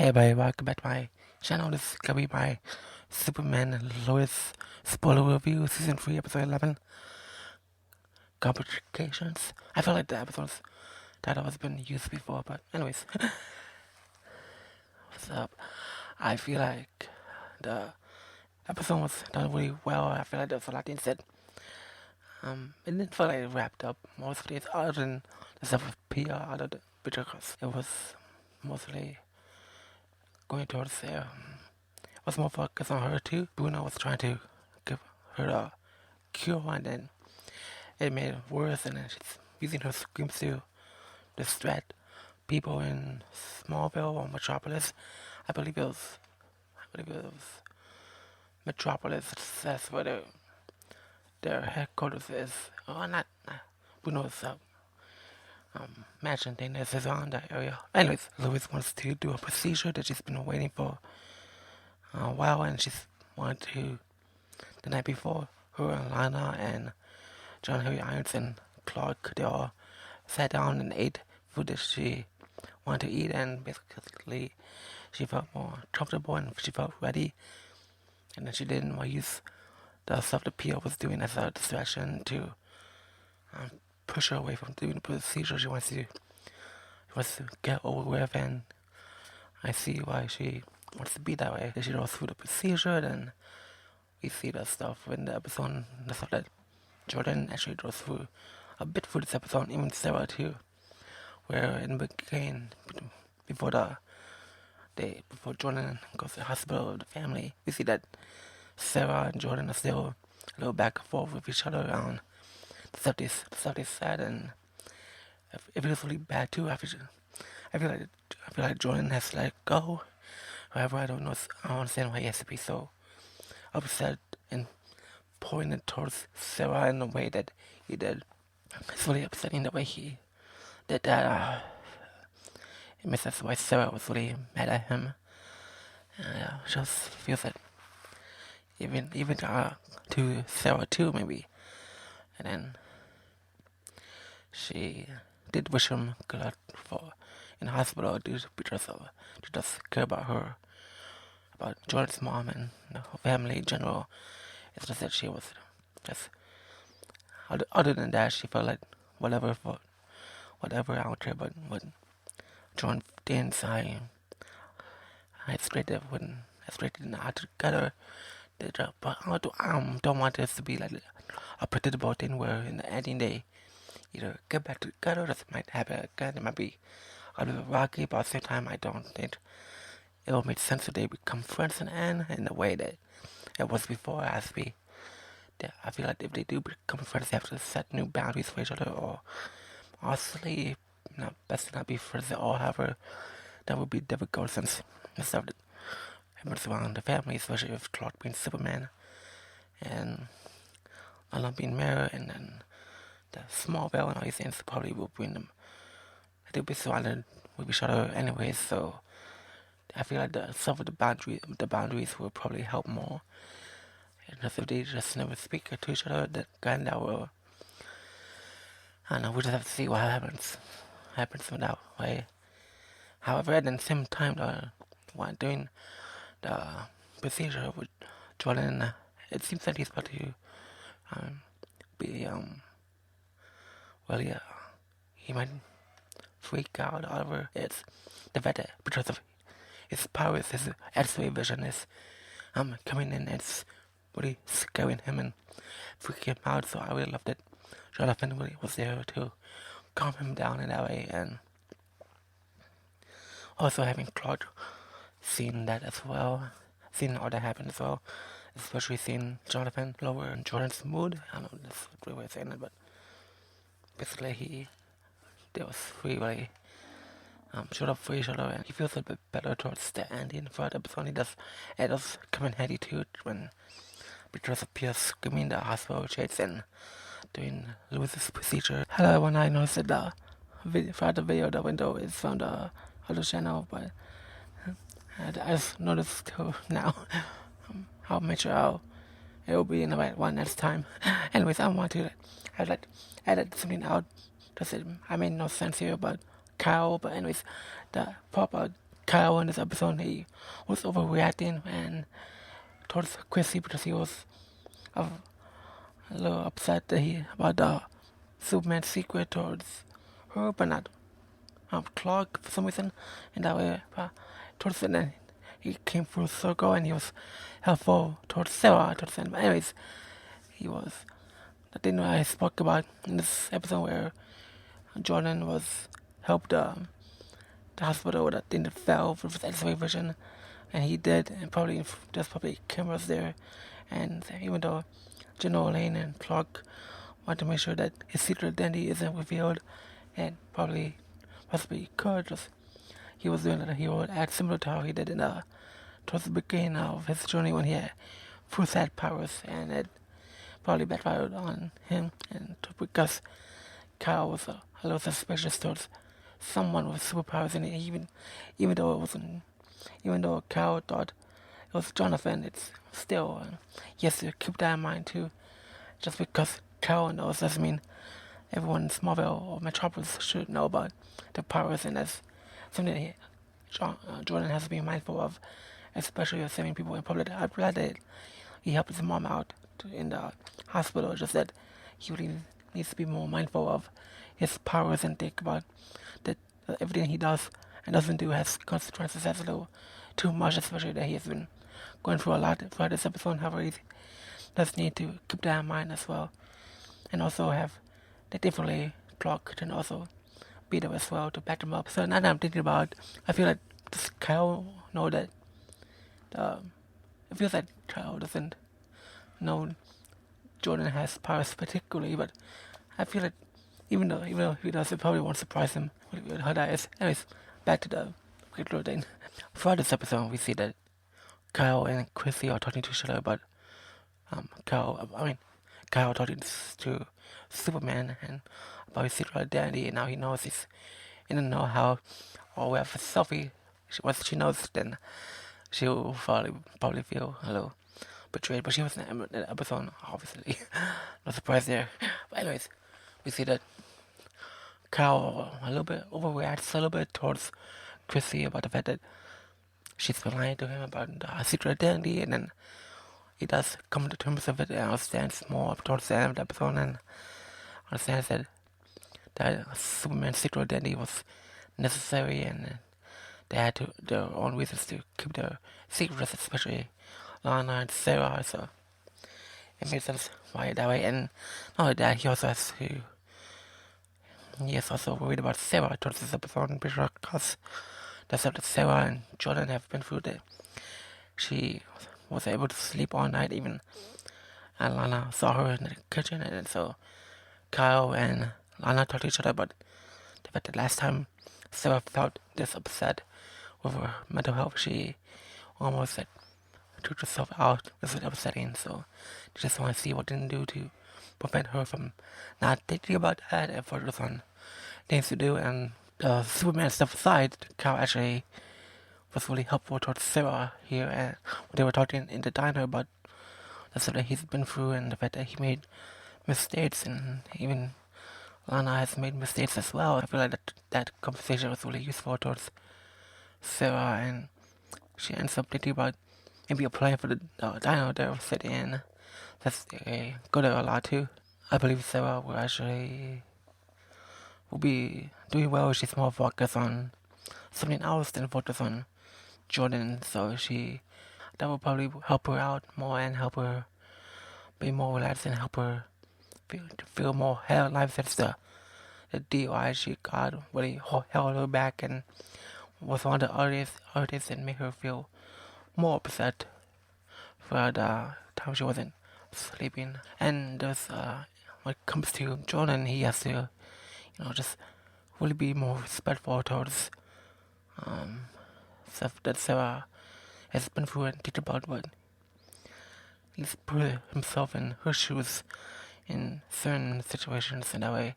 Hey everybody, welcome back to my channel. This is gonna be my Superman and Lois spoiler review, season 3, episode 11. Complications. I feel like the episode's title has been used before, but anyways. What's up? I feel like the episode was done really well. I feel like there's a lot being said. It didn't feel like it wrapped up most of these, other than the stuff with Piea, because it was mostly going towards there. Was more focused on her too. Bruno was trying to give her a cure, and then it made it worse, and then she's using her screams to distract people in Smallville or Metropolis. I believe it was Metropolis. That's where their headquarters is. Oh, not Bruno's mansion thing is around that area. Anyways, Lois wants to do a procedure that she's been waiting for a while, and she's wanted to the night before. Her and Lana and John Harry Irons and Clark, they all sat down and ate food that she wanted to eat, and basically she felt more comfortable and she felt ready, and then she didn't want to use the stuff that Piea was doing as a distraction to push her away from doing the procedure. She wants to get over with, and I see why she wants to be that way. If she goes through the procedure, then we see the stuff in the episode, the stuff that Jordan actually goes through a bit through this episode, even Sarah too, where in the beginning, before Jordan goes to the hospital with the family, we see that Sarah and Jordan are still a little back and forth with each other around the stuff they said, and it feels really bad too. I feel like Jordan has to let it go. However, I don't understand why he has to be so upset and pointed towards Sarah in the way that he did. It's really upsetting the way he did that. It makes sense why Sarah was really mad at him. Just feels like even to Sarah too, maybe. And then she did wish him good luck in the hospital because to just care about her, about Jordan's mom and her family in general. It's just that she was just, other than that, she felt like whatever, I don't care about what Jordan did. I expected not together. But I don't want this to be like a predictable thing where in the ending they either get back together, that might happen again. It might be a little rocky, but at the same time, I don't think it will make sense that they become friends in the end in the way that it was before. I feel like if they do become friends, they have to set new boundaries for each other, or honestly, best to not be friends at all. However, that would be difficult since the stuff that happens around the family, especially with Clark being Superman and Lana being married, and then the Smallville and all these things probably will bring them. They'll be surrounded with each other anyway, so I feel like the stuff with the boundaries will probably help more. And if they just never speak to each other, that will, I don't know, we just have to see what happens from that way. However, at the same time, while doing the procedure with Jordan, it seems that he's about to be well, he might freak out. However, it's the fact that because of his powers, his X-ray vision is coming in, it's really scaring him and freaking him out. So I really loved that Jonathan really was there to calm him down in that way, and also having Claude seen that as well, seeing all that happen as well, especially seeing Jonathan lower Jordan's mood. I don't know, that's a great way of saying it, but basically they was really showed up for each other, and he feels a bit better towards the ending for the episode. It does come in handy too because of Piea screaming the hospital shades and doing Lewis's procedure. Hello everyone, I noticed that the video, the window is from the other channel, but I just noticed too now. I'll make sure it will be in the right one next time. Anyways, I want to edit something out. I made no sense here about cow, but anyways, the proper Kyle in this episode, he was overreacting and towards Chrissy because he was a little upset that about the Superman's secret towards her, but not Clark for some reason. And that way, towards the end, he came full circle and he was helpful towards Sarah towards the end. But anyways, he was the thing I spoke about in this episode where Jordan was helped the hospital with that thing that fell with his X-ray vision, and he did, and probably there's probably cameras there, and even though General Lane and Clark want to make sure that his secret identity isn't revealed, and possibly could, just he was doing that, he would act similar to how he did towards the beginning of his journey when he had full set powers, and it probably backfired on him, and because Kyle was a little suspicious towards someone with superpowers, and even though Kyle thought it was Jonathan, it's still he has to keep that in mind too. Just because Kyle knows doesn't mean everyone in Smallville or Metropolis should know about the powers, and that's something that Jordan has to be mindful of, especially with saving people in public. I'm glad that he helped his mom out in the hospital, just that he really needs to be more mindful of his powers and think about that everything he does and doesn't do has consequences. That's a little too much, especially that he has been going through a lot throughout this episode. However, he does need to keep that in mind as well, and also have that definitely Clark can also be there as well to back him up. So now that I'm thinking about, I feel like does Kyle know that? It feels like Kyle doesn't know Jordan has powers particularly, but I feel like even though he does, it probably won't surprise him with how that is. Anyways, back to the particular thing. Throughout this episode, we see that Kyle and Chrissy are talking to each other about Kyle talking to Superman and about his secret identity, and now he knows he didn't know how, or we have a selfie. Once she knows, then she'll probably feel a little betrayed, but she was in the episode, obviously. No surprise there. But anyways, we see that Kyle a little bit overreacts a little bit towards Chrissy about the fact that she's been lying to him about her secret identity, and then he does come to terms with it and understands more towards the end of the episode, and understands that Superman's secret identity was necessary, and they had their own reasons to keep their secrets, especially Lana and Sarah, so it makes sense why that way. And not only that, he is also worried about Sarah towards this episode, because that's what Sarah and Jordan have been through. That she was able to sleep all night, even, and Lana saw her in the kitchen, and so Kyle and Lana talked to each other about the fact that last time Sarah felt this upset with her mental health, she almost took herself out. This was upsetting, so they just want to see what they can do to prevent her from not thinking about that and focus on things to do. And Superman stuff aside, Kyle actually was really helpful towards Sarah here, and when they were talking in the diner about the stuff that he's been through and the fact that he made mistakes, and even Lana has made mistakes as well. I feel like that conversation was really useful towards Sarah, and she ends up thinking about maybe applying for the diner they were sitting in. That's good a lot too. I believe Sarah will be doing well if she's more focused on something else than focus on Jordan, so that will probably help her out more and help her be more relaxed and help her feel more held life. That's the DUI she got really held her back and was one of the artists that made her feel more upset for the time she wasn't sleeping. And there's when it comes to Jordan, he has to just really be more respectful towards stuff that Sarah has been through and think about what he's put himself in her shoes in certain situations, and that way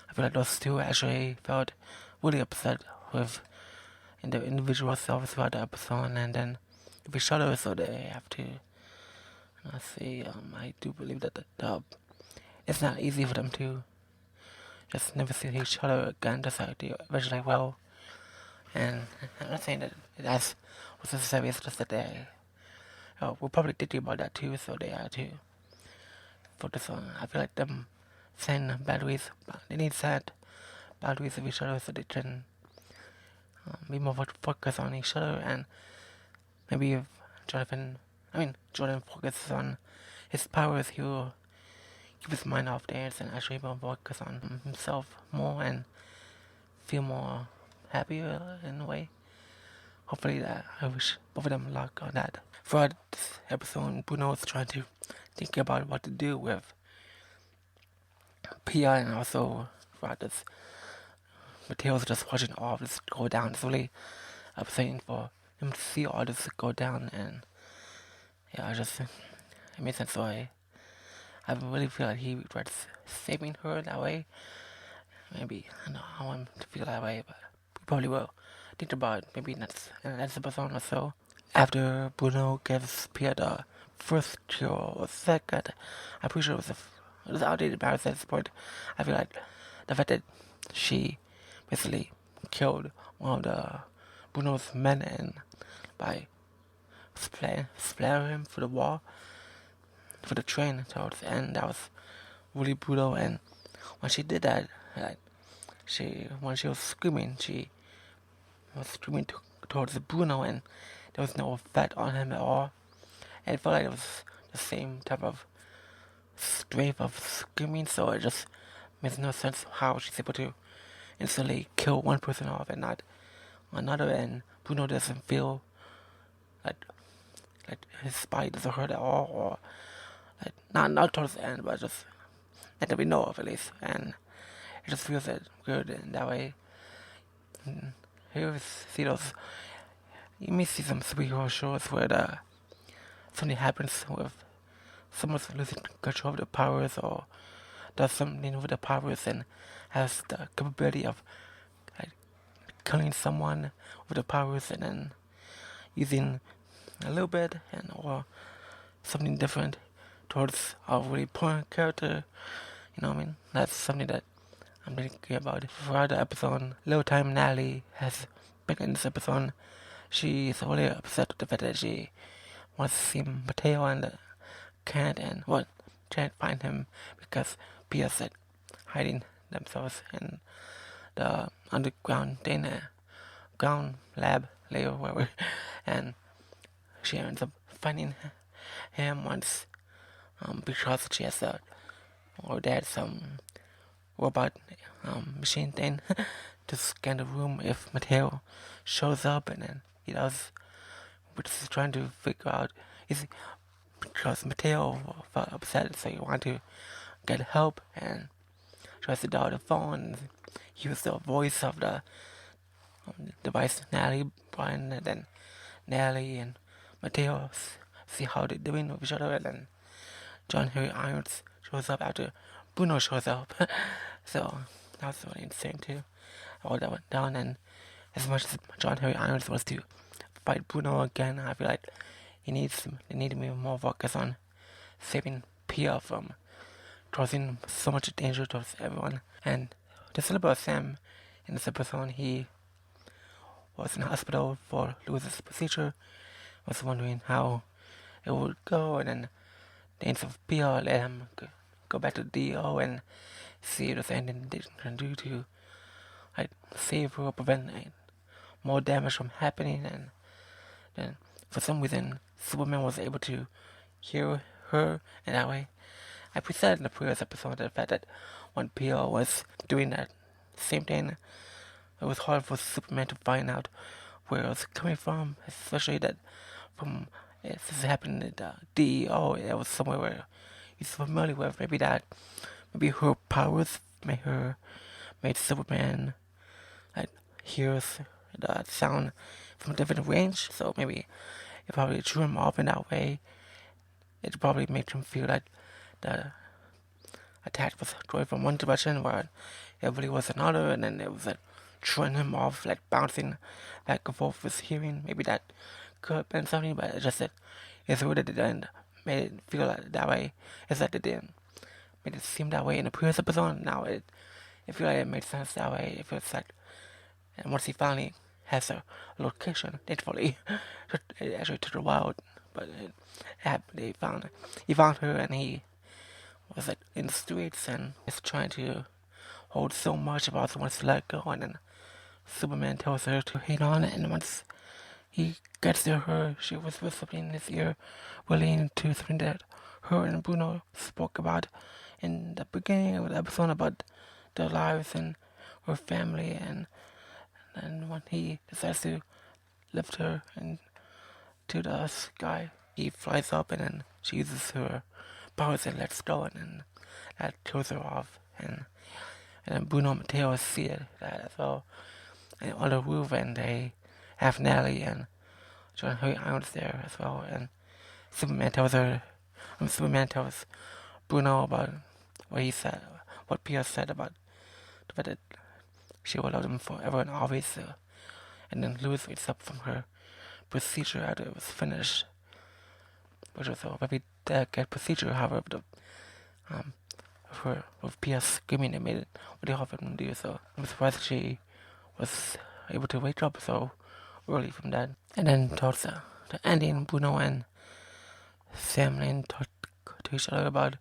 I feel like those two actually felt really upset with in their individual selves throughout the episode, and then with each other, so they have to I do believe that it's not easy for them to just never see each other again, just like they eventually will. And I'm not saying that that's was necessary, it's just that they we're probably thinking about that too, so they are too focus on. I feel like them setting boundaries, they need set boundaries of each other so they can be more focused on each other. And maybe if Jordan focuses on his powers, he'll keep his mind off theirs and actually more focus on himself more and feel more happier in a way. Hopefully that I wish both of them luck on that. Throughout this episode, Bruno was trying to think about what to do with Piea, and also throughout this, Mateo's just watching all of this go down. It's really upsetting for him to see all this go down, and yeah, it made sense. So I really feel like he regrets saving her that way. Maybe I don't know, I want him to feel that way, but he probably will. Think about it, maybe next episode or so. After Bruno gives Piea the first cure or second, I'm pretty sure it was outdated parasite at this point. I feel like the fact that she basically killed one of the Bruno's men and by splattering him for the wall for the train towards the end, that was really brutal. And when she did that, like when she was screaming, she was screaming towards Bruno, and there was no effect on him at all. And it felt like it was the same type of strength of screaming, so it just makes no sense how she's able to instantly kill one person off and not another. And Bruno doesn't feel like his body doesn't hurt at all, or like not towards the end, but just that we know of at least. And it just feels good in that way. And here we see those. You may see some superhero shows where something happens with someone's losing control of their powers or does something with their powers and has the capability of like, killing someone with their powers and then using a little bit and or something different towards a really important character. You know what I mean? That's something that I'm thinking about. Throughout the episode, Little Time Natalie has been in this episode. She is really upset with the fact that she wants to see Mateo and can't find him because Piea said hiding themselves in the underground ground lab layer wherever, and she ends up finding him once because she has some robot machine thing to scan the room if Mateo shows up, and then he does, which is trying to figure out because Mateo felt upset, so he wanted to get help and tries to dial the phone. He was the voice of the device Natalie, Brian, and then Natalie and Mateo see how they're doing with each other, and then John Harry Irons shows up after Bruno shows up. So that was really insane too. All that went down, and as much as John Harry Irons wants to fight Bruno again, I feel like they need to be more focused on saving Piea from causing so much danger towards everyone. And just about Sam, in this episode, he was in the hospital for Lois's procedure. Was wondering how it would go, and then the angels of Piea let him go back to the DO and see if there's anything they can do to save her or prevent more damage from happening. And then for some reason Superman was able to hear her in that way. I said in the previous episode the fact that when Piea was doing that same thing, it was hard for Superman to find out where it was coming from, especially that from if this happened in the DEO, it was somewhere where he's familiar with. Maybe her powers made Superman hears the sound from a different range, so maybe it probably drew him off in that way. It probably made him feel like the attack was going from one direction where it really was another, and then it was throwing him off, bouncing back and forth with hearing. Maybe that could have been something, but it's just that it's really didn't made it feel like that way. It's that it didn't made it seem that way in the previous episode. Now it feels like it made sense that way. It feels like, and once he finally has a location, thankfully, actually to the wild. But he found her, and he was in the streets and is trying to hold so much about someone to let go, and then Superman tells her to hang on, and once he gets to her, she was whispering in his ear, willing to something that her and Bruno spoke about in the beginning of the episode about their lives and her family, and when he decides to lift her into the sky, he flies up, and then she uses her powers and lets go, and then that kills her off, and then Bruno and Mateo see that as well, and on the roof, and they have Natalie and John Harry Irons there as well, and Superman tells Bruno about what he said, what Piea said about the fact that she will love him forever and always. And then Lois wakes up from her procedure after it was finished, which was a very delicate procedure. However, with Piea screaming, it made it really hard for them to do. So I'm surprised she was able to wake up so early from that. And then towards the ending, Bruno and Sam Lane talk to each other about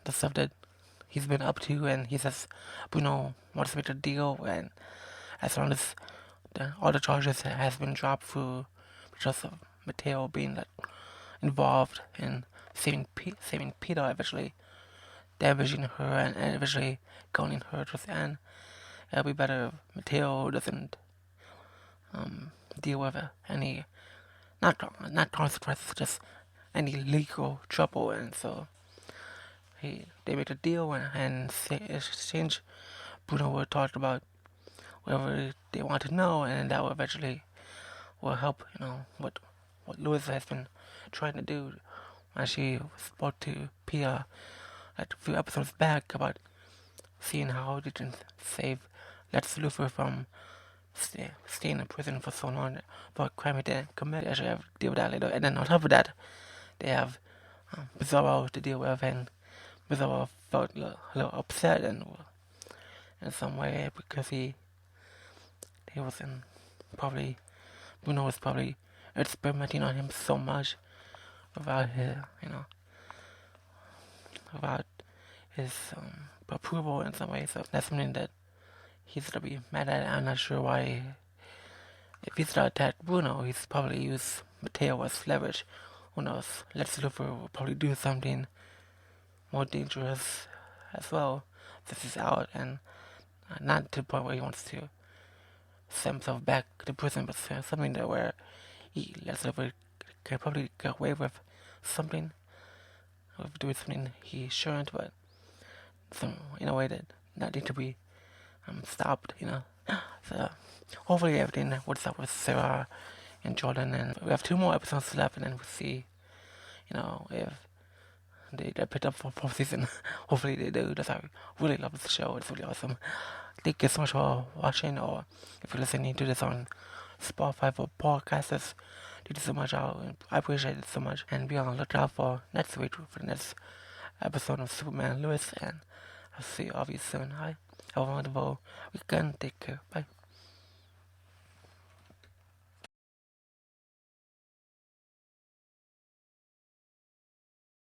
the stuff that he's been up to, and he says Bruno wants to make a deal, and as long as all the charges has been dropped through because of Mateo being involved in saving Peter, eventually damaging her and eventually killing her to the end. It'll be better if Mateo doesn't deal with any not consequences, just any legal trouble, and so they make a deal, and in exchange Bruno will talk about whatever they want to know, and that will eventually will help, what Lois has been trying to do when she spoke to Piea a few episodes back about seeing how they can save Lex Luthor from staying in prison for so long for a crime he didn't commit. They actually have to deal with that later, and then on top of that, they have Bizarro to deal with, and Bizarro felt a little upset in some way because he was Bruno was probably experimenting on him so much without his approval in some way. So that's something that he's gonna be mad at. I'm not sure why. If he's not attacked Bruno, he's probably used Mateo as leverage. Who knows? Lex Luthor will probably do something more dangerous as well. This is out, and not to the point where he wants to send himself back to prison, but something that where Lex Luthor can probably get away with something, with doing something he shouldn't, but in a way that not need to be stopped, So hopefully everything works out with Sarah and Jordan, and we have 2 more episodes left, and then we'll see, if they get picked up for 4th season. Hopefully they do. I really love this show. It's really awesome. Thank you so much for watching, or if you're listening to this on Spotify for podcasters, thank you so much. I appreciate it so much, and be on the lookout for next week for the next episode of Superman and Lois, and I'll see all of you soon. Have a wonderful weekend. Take care. Bye.